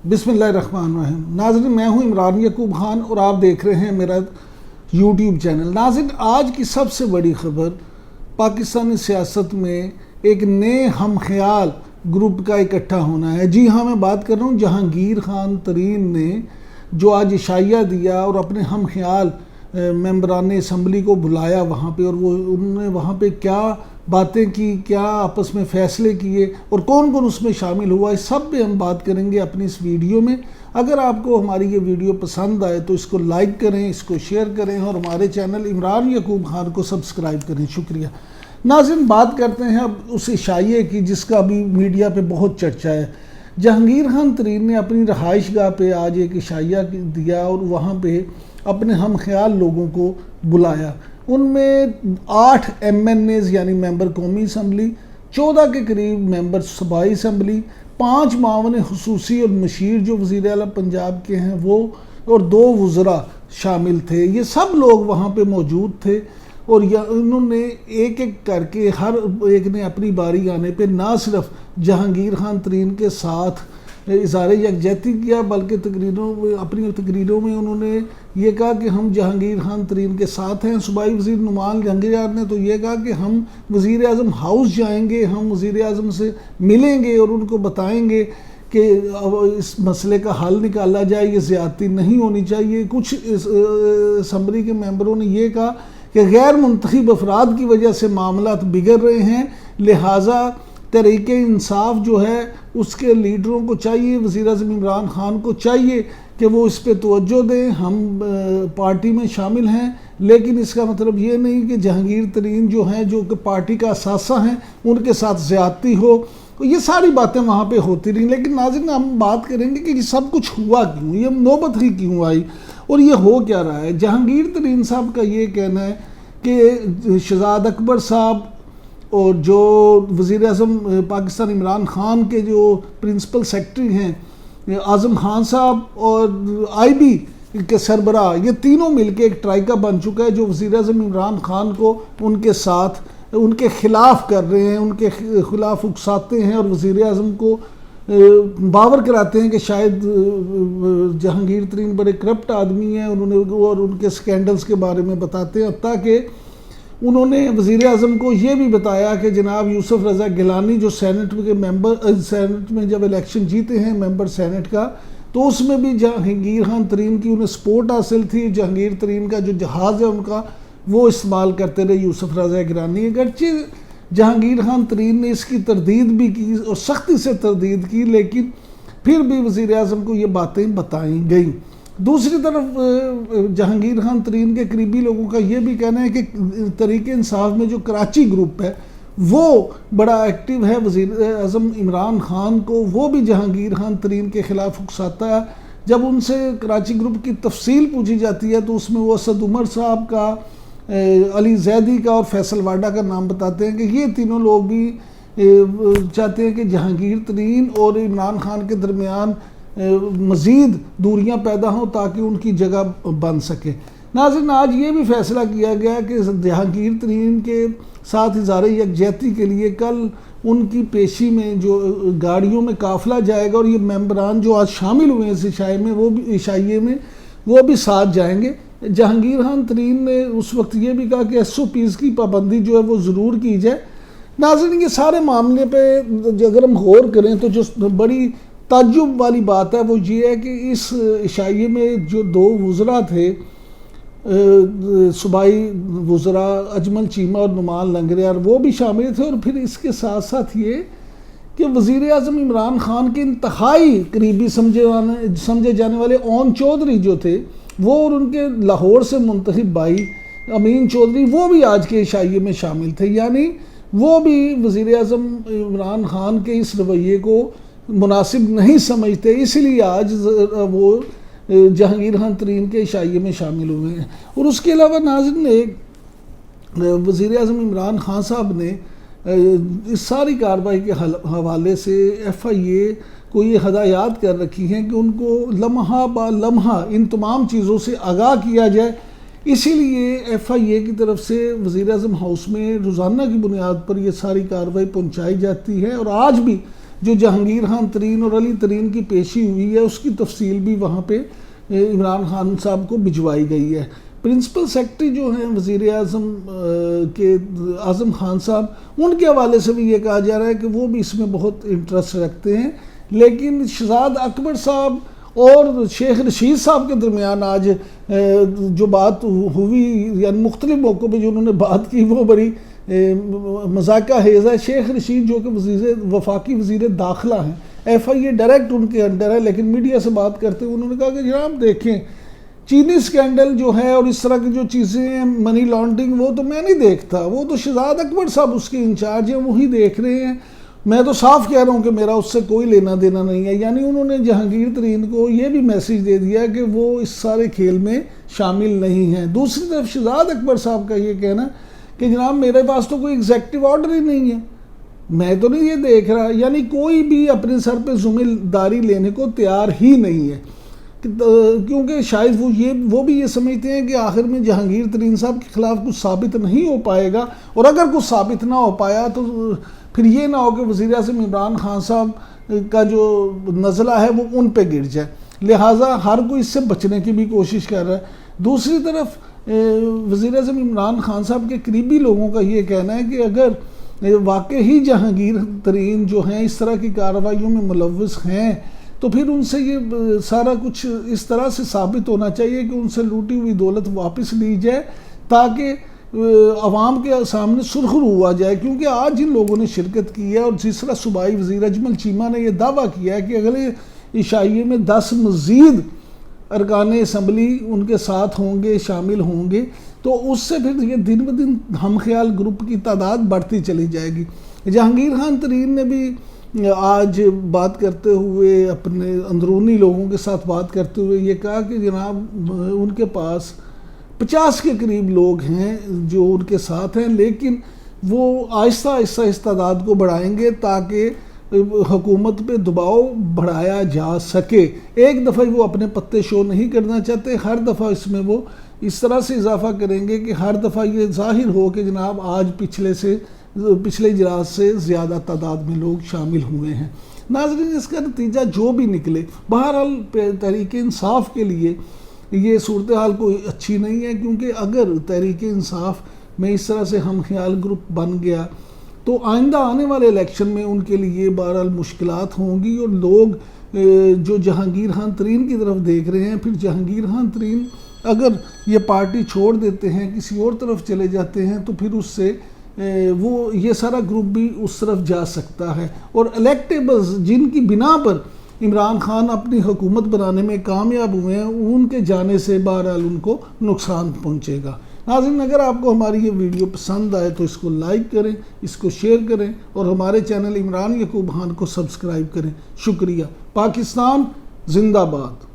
بسم اللہ الرحمن الرحیم۔ ناظرین، میں ہوں عمران یعقوب خان اور آپ دیکھ رہے ہیں میرا یوٹیوب چینل۔ ناظرین، آج کی سب سے بڑی خبر پاکستانی سیاست میں ایک نئے ہم خیال گروپ کا اکٹھا ہونا ہے۔ جی ہاں، میں بات کر رہا ہوں جہانگیر خان ترین نے جو آج عشائیہ دیا اور اپنے ہم خیال ممبران اسمبلی کو بلایا وہاں پہ، اور انہوں نے وہاں پہ کیا باتیں کی، کیا آپس میں فیصلے کیے اور کون کون اس میں شامل ہوا، اس سب پہ ہم بات کریں گے اپنی اس ویڈیو میں۔ اگر آپ کو ہماری یہ ویڈیو پسند آئے تو اس کو لائک کریں، اس کو شیئر کریں اور ہمارے چینل عمران یعقوب خان کو سبسکرائب کریں۔ شکریہ۔ ناظرین، بات کرتے ہیں اب اس عشائیے کی جس کا ابھی میڈیا پہ بہت چرچا ہے۔ جہانگیر خان ترین نے اپنی رہائش گاہ پہ آج ایک عشائیہ دیا اور وہاں پہ اپنے ہم خیال لوگوں کو بلایا۔ ان میں 8 MNAs یعنی ممبر قومی اسمبلی، 14 کے قریب ممبر صوبائی اسمبلی، 5 معاون خصوصی اور مشیر جو وزیر اعلیٰ پنجاب کے ہیں وہ، اور 2 وزراء شامل تھے۔ یہ سب لوگ وہاں پہ موجود تھے اور انہوں نے ایک ایک کر کے ہر ایک نے اپنی باری آنے پہ نہ صرف جہانگیر خان ترین کے ساتھ اظہار یکجہتی کیا بلکہ اپنی تقریروں میں انہوں نے یہ کہا کہ ہم جہانگیر خان ترین کے ساتھ ہیں۔ صوبائی وزیر نعمان جہانگیر نے تو یہ کہا کہ ہم وزیر اعظم ہاؤس جائیں گے، ہم وزیر اعظم سے ملیں گے اور ان کو بتائیں گے کہ اس مسئلے کا حل نکالا جائے، یہ زیادتی نہیں ہونی چاہیے۔ کچھ اسمبلی کے ممبروں نے یہ کہا کہ غیر منتخب افراد کی وجہ سے معاملات بگڑ رہے ہیں، لہٰذا تحریک انصاف جو ہے اس کے لیڈروں کو چاہیے، وزیر اعظم عمران خان کو چاہیے کہ وہ اس پہ توجہ دیں۔ ہم پارٹی میں شامل ہیں لیکن اس کا مطلب یہ نہیں کہ جہانگیر ترین جو ہیں جو کہ پارٹی کا اثاثہ ہیں ان کے ساتھ زیادتی ہو۔ یہ ساری باتیں وہاں پہ ہوتی رہیں، لیکن ناظرین ہم بات کریں گے کہ یہ سب کچھ ہوا کیوں، یہ نوبت ہی کیوں آئی اور یہ ہو کیا رہا ہے۔ جہانگیر ترین صاحب کا یہ کہنا ہے کہ شہزاد اکبر صاحب اور جو وزیر اعظم پاکستان عمران خان کے جو پرنسپل سیکرٹری ہیں اعظم خان صاحب اور IB کے سربراہ، یہ تینوں مل کے ایک ٹرائکا بن چکا ہے جو وزیر اعظم عمران خان کو ان کے ساتھ ان کے خلاف کر رہے ہیں، ان کے خلاف اکساتے ہیں اور وزیر اعظم کو باور کراتے ہیں کہ شاید جہانگیر ترین بڑے کرپٹ آدمی ہیں، اور ان کے سکینڈلز کے بارے میں بتاتے ہیں۔ حتیٰ کہ انہوں نے وزیر اعظم کو یہ بھی بتایا کہ جناب یوسف رضا گیلانی جو سینٹ کے ممبر، سینٹ میں جب الیکشن جیتے ہیں ممبر سینٹ کا، تو اس میں بھی جہانگیر خان ترین کی انہیں سپورٹ حاصل تھی۔ جہانگیر ترین کا جو جہاز ہے ان کا وہ استعمال کرتے رہے یوسف رضا گیلانی۔ اگرچہ جہانگیر خان ترین نے اس کی تردید بھی کی اور سختی سے تردید کی، لیکن پھر بھی وزیر اعظم کو یہ باتیں بتائیں گئیں۔ دوسری طرف جہانگیر خان ترین کے قریبی لوگوں کا یہ بھی کہنا ہے کہ تحریک انصاف میں جو کراچی گروپ ہے وہ بڑا ایکٹیو ہے، وزیر اعظم عمران خان کو وہ بھی جہانگیر خان ترین کے خلاف اکساتا ہے۔ جب ان سے کراچی گروپ کی تفصیل پوچھی جاتی ہے تو اس میں وہ اسد عمر صاحب کا، علی زیدی کا اور فیصل واڈا کا نام بتاتے ہیں کہ یہ تینوں لوگ بھی چاہتے ہیں کہ جہانگیر ترین اور عمران خان کے درمیان مزید دوریاں پیدا ہوں تاکہ ان کی جگہ بن سکے۔ ناظرین، آج یہ بھی فیصلہ کیا گیا کہ جہانگیر ترین کے ساتھ اظہار یکجہتی کے لیے کل ان کی پیشی میں جو گاڑیوں میں قافلہ جائے گا اور یہ ممبران جو آج شامل ہوئے ہیں اس عشائیے میں وہ بھی ساتھ جائیں گے۔ جہانگیر خان ترین نے اس وقت یہ بھی کہا کہ SOPs کی پابندی جو ہے وہ ضرور کی جائے۔ ناظرین، یہ سارے معاملے پہ اگر ہم غور کریں تو جو بڑی تعجب والی بات ہے وہ یہ ہے کہ اس عشائیے میں جو 2 وزراء تھے، صوبائی وزراء اجمل چیمہ اور نعمان لنگریار، وہ بھی شامل تھے، اور پھر اس کے ساتھ ساتھ یہ کہ وزیر اعظم عمران خان کے انتہائی قریبی سمجھے جانے والے اون چودھری جو تھے وہ، اور ان کے لاہور سے منتخب بھائی امین چودھری، وہ بھی آج کے عشائیے میں شامل تھے۔ یعنی وہ بھی وزیر اعظم عمران خان کے اس رویے کو مناسب نہیں سمجھتے، اس لیے آج وہ جہانگیر خان ترین کے عشائیے میں شامل ہوئے ہیں۔ اور اس کے علاوہ ناظرین، وزیر اعظم عمران خان صاحب نے اس ساری کارروائی کے حوالے سے FIA کو یہ ہدایات کر رکھی ہیں کہ ان کو لمحہ با لمحہ ان تمام چیزوں سے آگاہ کیا جائے۔ اسی لیے FIA کی طرف سے وزیر اعظم ہاؤس میں روزانہ کی بنیاد پر یہ ساری کارروائی پہنچائی جاتی ہے، اور آج بھی جو جہانگیر خان ترین اور علی ترین کی پیشی ہوئی ہے اس کی تفصیل بھی وہاں پہ عمران خان صاحب کو بھجوائی گئی ہے۔ پرنسپل سیکرٹری جو ہیں وزیر اعظم کے اعظم خان صاحب، ان کے حوالے سے بھی یہ کہا جا رہا ہے کہ وہ بھی اس میں بہت انٹرسٹ رکھتے ہیں، لیکن شہزاد اکبر صاحب اور شیخ رشید صاحب کے درمیان آج جو بات ہوئی، یعنی مختلف موقعوں پہ جو انہوں نے بات کی وہ بڑی مذاقہ خیز ہے۔ شیخ رشید جو کہ وفاقی وزیر داخلہ ہیں، ایف آئی اے ڈائریکٹ ان کے انڈر ہے، لیکن میڈیا سے بات کرتے ہوئے انہوں نے کہا کہ جناب دیکھیں چینی سکینڈل جو ہے اور اس طرح کی جو چیزیں ہیں، منی لانڈرنگ، وہ تو میں نہیں دیکھتا، وہ تو شہزاد اکبر صاحب اس کے انچارج ہیں، وہی دیکھ رہے ہیں، میں تو صاف کہہ رہا ہوں کہ میرا اس سے کوئی لینا دینا نہیں ہے۔ یعنی انہوں نے جہانگیر ترین کو یہ بھی میسیج دے دیا کہ وہ اس سارے کھیل میں شامل نہیں ہیں۔ دوسری طرف شہزاد اکبر صاحب کا یہ کہنا کہ جناب میرے پاس تو کوئی ایگزیکٹو آرڈر ہی نہیں ہے، میں تو نہیں یہ دیکھ رہا، یعنی کوئی بھی اپنے سر پہ ذمہ داری لینے کو تیار ہی نہیں ہے، کیونکہ شاید وہ بھی یہ سمجھتے ہیں کہ آخر میں جہانگیر ترین صاحب کے خلاف کچھ ثابت نہیں ہو پائے گا، اور اگر کچھ ثابت نہ ہو پایا تو پھر یہ نہ ہو کہ وزیر اعظم عمران خان صاحب کا جو نزلہ ہے وہ ان پہ گر جائے، لہٰذا ہر کوئی اس سے بچنے کی بھی کوشش کر رہا ہے۔ دوسری طرف وزیر اعظم عمران خان صاحب کے قریبی لوگوں کا یہ کہنا ہے کہ اگر واقعی جہانگیر ترین جو ہیں اس طرح کی کارروائیوں میں ملوث ہیں تو پھر ان سے یہ سارا کچھ اس طرح سے ثابت ہونا چاہیے کہ ان سے لوٹی ہوئی دولت واپس لی جائے، تاکہ عوام کے سامنے سرخرو ہوا جائے، کیونکہ آج جن لوگوں نے شرکت کی ہے، اور جس طرح صوبائی وزیر اجمل چیمہ نے یہ دعویٰ کیا ہے کہ اگلے عشائیے میں 10 مزید ارکان اسمبلی ان کے ساتھ ہوں گے، شامل ہوں گے، تو اس سے پھر یہ دن بدن ہم خیال گروپ کی تعداد بڑھتی چلی جائے گی۔ جہانگیر خان ترین نے بھی آج بات کرتے ہوئے، اپنے اندرونی لوگوں کے ساتھ بات کرتے ہوئے یہ کہا کہ جناب ان کے پاس 50 کے قریب لوگ ہیں جو ان کے ساتھ ہیں، لیکن وہ آہستہ آہستہ اس تعداد کو بڑھائیں گے تاکہ حکومت پہ دباؤ بڑھایا جا سکے۔ ایک دفعہ وہ اپنے پتے شو نہیں کرنا چاہتے، ہر دفعہ اس میں وہ اس طرح سے اضافہ کریں گے کہ ہر دفعہ یہ ظاہر ہو کہ جناب آج پچھلے اجلاس سے زیادہ تعداد میں لوگ شامل ہوئے ہیں۔ ناظرین، اس کا نتیجہ جو بھی نکلے، بہرحال تحریک انصاف کے لیے یہ صورتحال کوئی اچھی نہیں ہے، کیونکہ اگر تحریک انصاف میں اس طرح سے ہم خیال گروپ بن گیا تو آئندہ آنے والے الیکشن میں ان کے لیے بہرحال مشکلات ہوں گی، اور لوگ جو جہانگیر خان ترین کی طرف دیکھ رہے ہیں، پھر جہانگیر خان ترین اگر یہ پارٹی چھوڑ دیتے ہیں، کسی اور طرف چلے جاتے ہیں، تو پھر اس سے وہ یہ سارا گروپ بھی اس طرف جا سکتا ہے، اور الیکٹیبلز جن کی بنا پر عمران خان اپنی حکومت بنانے میں کامیاب ہوئے ہیں، ان کے جانے سے بہرحال ان کو نقصان پہنچے گا۔ ناظرین، اگر آپ کو ہماری یہ ویڈیو پسند آئے تو اس کو لائک کریں، اس کو شیئر کریں، اور ہمارے چینل عمران یعقوب خان کو سبسکرائب کریں۔ شکریہ۔ پاکستان زندہ باد۔